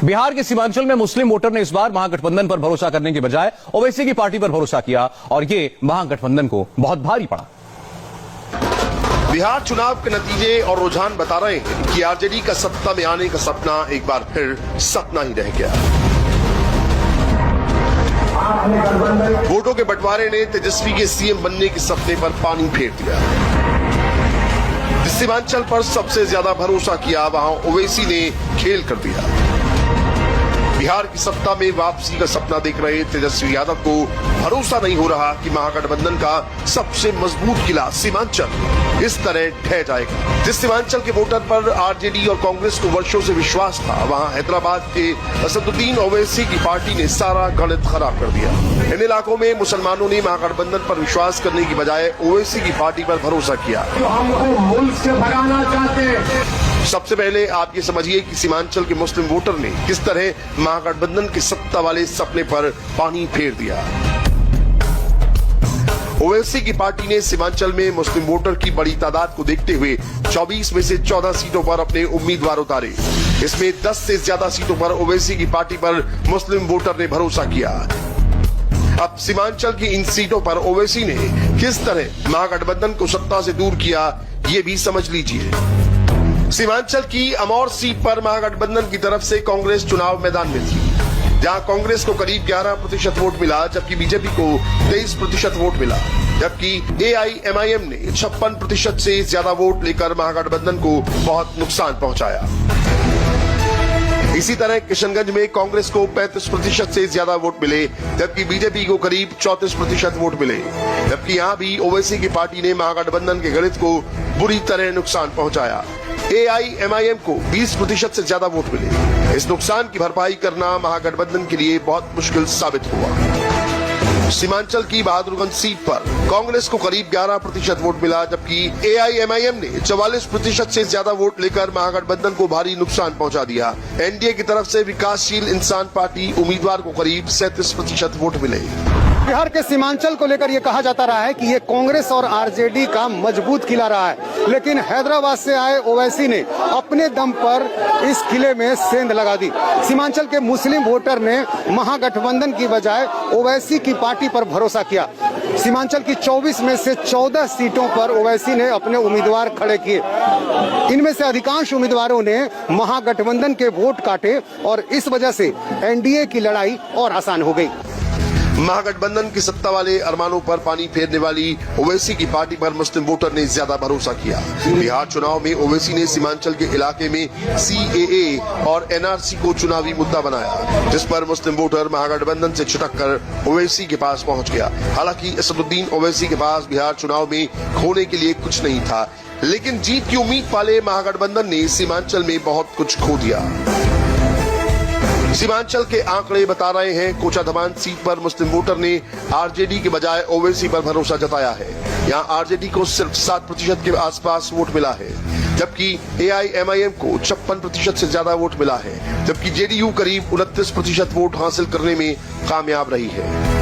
बिहार के सीमांचल में मुस्लिम वोटर ने इस बार महागठबंधन पर भरोसा करने के बजाय ओवैसी की पार्टी पर भरोसा किया और ये महागठबंधन को बहुत भारी पड़ा। बिहार चुनाव के नतीजे और रुझान बता रहे हैं कि आरजेडी का सत्ता में आने का सपना एक बार फिर सपना ही रह गया। वोटों के बंटवारे ने तेजस्वी के सीएम बनने के सपने पर पानी फेर दिया। जिस सीमांचल पर सबसे ज्यादा भरोसा किया वहां ओवैसी ने खेल कर दिया। बिहार की सत्ता में वापसी का सपना देख रहे तेजस्वी यादव को भरोसा नहीं हो रहा कि महागठबंधन का सबसे मजबूत किला सीमांचल इस तरह ढह जाएगा। जिस सीमांचल के वोटर पर आरजेडी और कांग्रेस को वर्षों से विश्वास था, वहां हैदराबाद के असदुद्दीन ओवैसी की पार्टी ने सारा गणित खराब कर दिया। इन इलाकों में मुसलमानों ने महागठबंधन पर विश्वास करने की बजाय ओवैसी की पार्टी पर भरोसा किया। तो हमको मुल्क से भगाना चाहते हैं। सबसे पहले आप ये समझिए कि सीमांचल के मुस्लिम वोटर ने किस तरह महागठबंधन के सत्ता वाले सपने पर पानी फेर दिया। ओवैसी की पार्टी ने सीमांचल में मुस्लिम वोटर की बड़ी तादाद को देखते हुए 24 में से 14 सीटों पर अपने उम्मीदवार उतारे। इसमें 10 से ज्यादा सीटों पर ओवैसी की पार्टी पर मुस्लिम वोटर ने भरोसा किया। अब सीमांचल की इन सीटों पर ओवैसी ने किस तरह महागठबंधन को सत्ता से दूर किया, ये भी समझ लीजिए। सीमांचल की अमौर सीट पर महागठबंधन की तरफ से कांग्रेस चुनाव मैदान में थी, जहां कांग्रेस को करीब 11% वोट मिला, जबकि बीजेपी को 23% वोट मिला। जबकि एआईएमआईएम ने 56% से ज्यादा वोट लेकर महागठबंधन को बहुत नुकसान पहुंचाया। इसी तरह किशनगंज में कांग्रेस को 35% से ज्यादा वोट मिले, जबकि बीजेपी को करीब 34% वोट मिले। जबकि यहां भी ओवैसी की पार्टी ने महागठबंधन के गणित को बुरी तरह नुकसान पहुंचाया। एआईएमआईएम को 20% से ज्यादा वोट मिले। इस नुकसान की भरपाई करना महागठबंधन के लिए बहुत मुश्किल साबित हुआ। सीमांचल की बहादुरगंज सीट पर कांग्रेस को करीब 11% वोट मिला, जबकि एआईएमआईएम ने 44% से ज्यादा वोट लेकर महागठबंधन को भारी नुकसान पहुंचा दिया। एनडीए की तरफ से विकासशील इंसान पार्टी उम्मीदवार को करीब 37% वोट मिले। बिहार के सीमांचल को लेकर ये कहा जाता रहा है कि ये कांग्रेस और आरजेडी का मजबूत किला रहा है, लेकिन हैदराबाद से आए ओवैसी ने अपने दम पर इस किले में सेंध लगा दी। सीमांचल के मुस्लिम वोटर ने महागठबंधन की बजाय ओवैसी की पार्टी पर भरोसा किया। सीमांचल की 24 में से 14 सीटों पर ओवैसी ने अपने उम्मीदवार खड़े किए। इनमें से अधिकांश उम्मीदवारों ने महागठबंधन के वोट काटे और इस वजह से एनडीए की लड़ाई और आसान हो गई। महागठबंधन की सत्ता वाले अरमानों पर पानी फेरने वाली ओवैसी की पार्टी पर मुस्लिम वोटर ने ज्यादा भरोसा किया। बिहार चुनाव में ओवैसी ने सीमांचल के इलाके में सीएए और एनआरसी को चुनावी मुद्दा बनाया, जिस पर मुस्लिम वोटर महागठबंधन से छिटक कर ओवैसी के पास पहुंच गया। हालांकि असदुद्दीन ओवैसी के पास बिहार चुनाव में खोने के लिए कुछ नहीं था, लेकिन जीत की उम्मीद वाले महागठबंधन ने सीमांचल में बहुत कुछ खो दिया। सीमांचल के आंकड़े बता रहे हैं कोचाधमान सीट पर मुस्लिम वोटर ने आरजेडी के बजाय ओवैसी पर भरोसा जताया है। यहां आरजेडी को सिर्फ 7% के आसपास वोट मिला है, जबकि एआईएमआईएम को 56% से ज्यादा वोट मिला है, जबकि जेडीयू करीब 29% वोट हासिल करने में कामयाब रही है।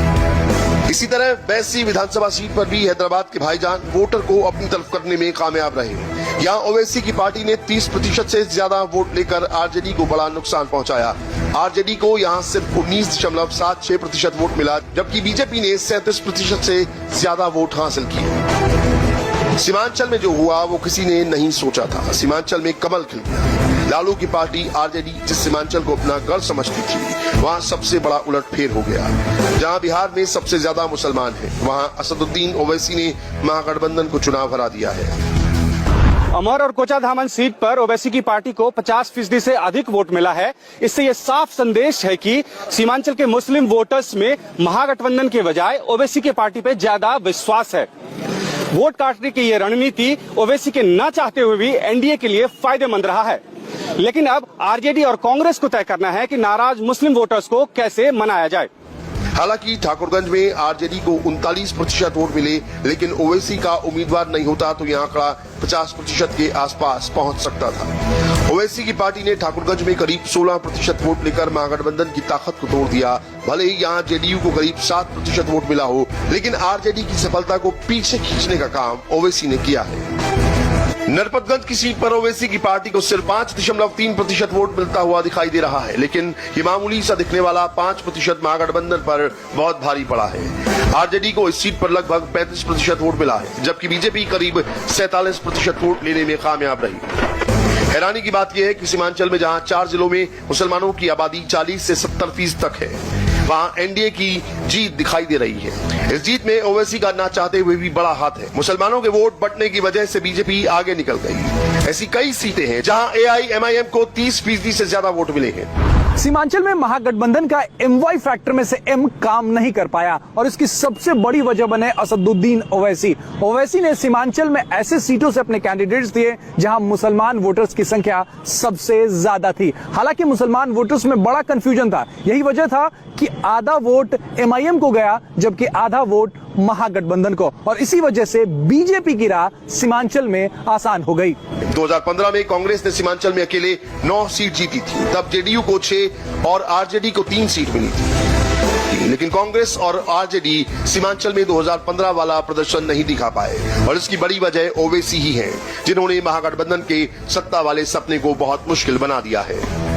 इसी तरह बैसी विधानसभा सीट पर भी हैदराबाद के भाईजान वोटर को अपनी तरफ करने में कामयाब रहे। यहाँ ओवैसी की पार्टी ने 30% से ज्यादा वोट लेकर आरजेडी को बड़ा नुकसान पहुंचाया। आरजेडी को यहाँ सिर्फ 19.76% वोट मिला, जबकि बीजेपी ने 37% से ज्यादा वोट हासिल किए। सीमांचल में जो हुआ वो किसी ने नहीं सोचा था। सीमांचल में कमल खिल गया। लालू की पार्टी आरजेडी जिस सीमांचल को अपना गढ़ समझती थी, वहाँ सबसे बड़ा उलटफेर हो गया। जहाँ बिहार में सबसे ज्यादा मुसलमान हैं, वहाँ असदुद्दीन ओवैसी ने महागठबंधन को चुनाव हरा दिया है। अमर और कोचाधामन सीट पर ओवैसी की पार्टी को 50% से अधिक वोट मिला है। इससे ये साफ संदेश है कि सीमांचल के मुस्लिम वोटर्स में महागठबंधन के बजाय ओवैसी की पार्टी पे ज्यादा विश्वास है। वोट काटने की ये रणनीति ओवैसी के न चाहते हुए भी एनडीए के लिए फायदेमंद रहा है। लेकिन अब आरजेडी और कांग्रेस को तय करना है कि नाराज मुस्लिम वोटर्स को कैसे मनाया जाए। हालांकि ठाकुरगंज में आरजेडी को 39% वोट मिले, लेकिन ओवैसी का उम्मीदवार नहीं होता तो यह आंकड़ा 50% के आसपास पहुंच सकता था। ओवैसी की पार्टी ने ठाकुरगंज में करीब 16% वोट लेकर महागठबंधन की ताकत को तोड़ दिया। भले ही यहाँ जेडीयू को करीब 7% वोट मिला हो, लेकिन आरजेडी की सफलता को पीछे खींचने का काम ओवैसी ने किया है। नरपतगंज की सीट पर ओवैसी की पार्टी को सिर्फ 5.3% वोट मिलता हुआ दिखाई दे रहा है, लेकिन ये मामूली सा दिखने वाला 5% महागठबंधन पर बहुत भारी पड़ा है। आरजेडी को इस सीट पर लगभग 35% वोट मिला है, जबकि बीजेपी करीब 47% वोट लेने में कामयाब रही। हैरानी की बात यह है कि सीमांचल में जहां 4 जिलों में मुसलमानों की आबादी 40 से 70% तक है, वहां एनडीए की जीत दिखाई दे रही है। इस जीत में ओवैसी का ना चाहते हुए भी बड़ा हाथ है। मुसलमानों के वोट बंटने की वजह से बीजेपी आगे निकल गई। ऐसी कई सीटें हैं जहां एआईएमआईएम को 30% से ज्यादा वोट मिले हैं। सीमांचल में महागठबंधन का एमवाई फैक्टर में से एम काम नहीं कर पाया और इसकी सबसे बड़ी वजह बने असदुद्दीन ओवैसी। ओवैसी ने सीमांचल में ऐसे सीटों से अपने कैंडिडेट्स दिए जहां मुसलमान वोटर्स की संख्या सबसे ज्यादा थी। हालांकि मुसलमान वोटर्स में बड़ा कंफ्यूजन था। यही वजह था कि आधा वोट एमआईएम को गया जबकि आधा वोट महागठबंधन को, और इसी वजह से बीजेपी की राह सीमांचल में आसान हो गई। 2015 में कांग्रेस ने सीमांचल में अकेले 9 सीट जीती थी। तब जेडीयू को 6 और आरजेडी को 3 सीट मिली थी, लेकिन कांग्रेस और आरजेडी सीमांचल में 2015 वाला प्रदर्शन नहीं दिखा पाए, और इसकी बड़ी वजह ओवैसी ही है, जिन्होंने महागठबंधन के सत्ता वाले सपने को बहुत मुश्किल बना दिया है।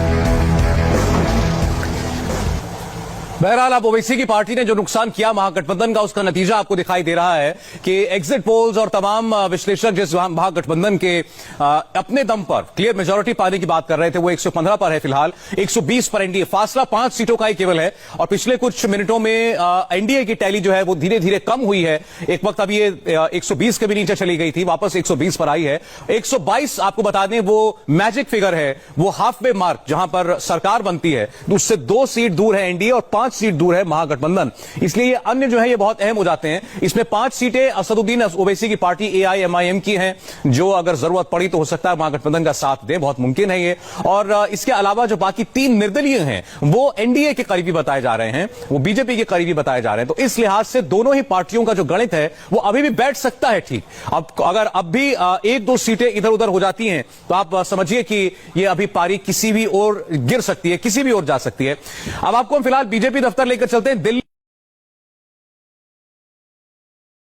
बहरहाल अब ओवैसी की पार्टी ने जो नुकसान किया महागठबंधन का, उसका नतीजा आपको दिखाई दे रहा है कि एग्जिट पोल्स और तमाम विश्लेषक जिस महागठबंधन के अपने दम पर क्लियर मेजोरिटी पाने की बात कर रहे थे, वो 115 पर है फिलहाल, 120 पर एनडीए। फासला 5 सीटों का ही केवल है, और पिछले कुछ मिनटों में एनडीए की टैली जो है वो धीरे धीरे कम हुई है। एक वक्त अब ये 120 के भी नीचे चली गई थी, वापस 120 पर आई है। 122 आपको बता दें वो मैजिक फिगर है, वो हाफ वे मार्क जहां पर सरकार बनती है, उससे 2 सीट दूर है एनडीए और 5 सीट दूर है महागठबंधन। इसलिए ये अन्य जो है ये बहुत अहम हो जाते हैं। इसमें 5 सीटें असदुद्दीन ओवैसी की पार्टी एआईएमआईएम की हैं, जो अगर जरूरत पड़ी तो हो सकता है महागठबंधन का साथ दे, बहुत मुमकिन है ये। और इसके अलावा जो बाकी 3 निर्दलीय हैं वो एनडीए के करीबी बताए जा रहे हैं, वो बीजेपी के करीबी बताए जा रहे हैं। तो इस लिहाज से दोनों ही पार्टियों का जो गणित है वो अभी भी बैठ सकता है ठीक। अब अगर अब भी 1-2 सीटें इधर उधर हो जाती हैं तो आप समझिए कि ये अभी पारी किसी भी ओर गिर सकती है, किसी भी ओर जा सकती है। अब आपको हम फिलहाल बीजेपी दफ्तर लेकर चलते हैं दिल्ली।